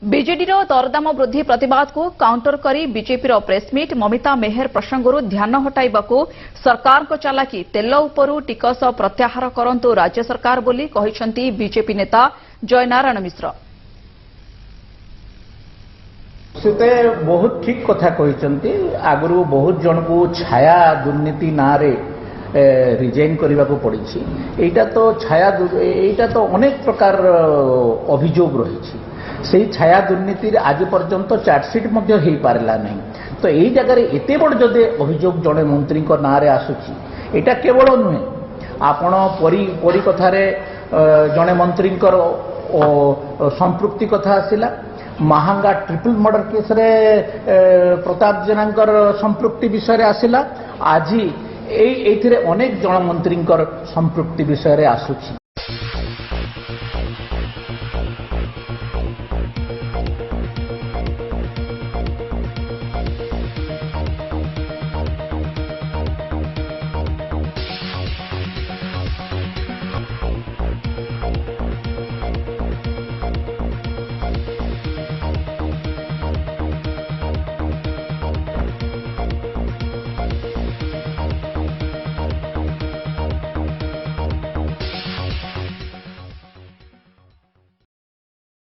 ବିଜେଡିର ଦରଦାମ ବୃଦ୍ଧି ପ୍ରତିବାଦକୁ କାଉଣ୍ଟର କରି ବିଜେପିର ପ୍ରେସମିଟ୍ ମମିତା ମେହେର ପ୍ରସଙ୍ଗରୁ ଧ୍ୟାନ ହଟାଇବାକୁ ସରକାରଙ୍କ ଚାଲାକି ତେଲ ଉପରୁ ଟିକସ ପ୍ରତ୍ୟାହାର କରନ୍ତୁ ରାଜ୍ୟ ସରକାର ବୋଲି କହିଛନ୍ତି ବିଜେପି ନେତା ଜୟନାରାୟଣ ମିଶ୍ର। से बहुत ठीक कथा कहते आगु बहुत जन को छाया दुर्नीति ना रिजाइन करने को पड़ी एटा तो छाया एटा तो अनेक प्रकार अभियोग रही से छाया दुर्नीति आज पर्यंत चार्जसीट हो पारा ना तो यही जगह एत बड़ जदि अभियोग जड़े मंत्री ना आसूची एटा केवल नुहे आपण परी कथार जड़े मंत्री संपृक्ति कथा आसला महांगा ट्रिपल मर्डर केस रे प्रताप जेनांकर संपृक्ति विषय आसला आज एथिरे अनेक जन मंत्री संपृक्ति विषय आसूची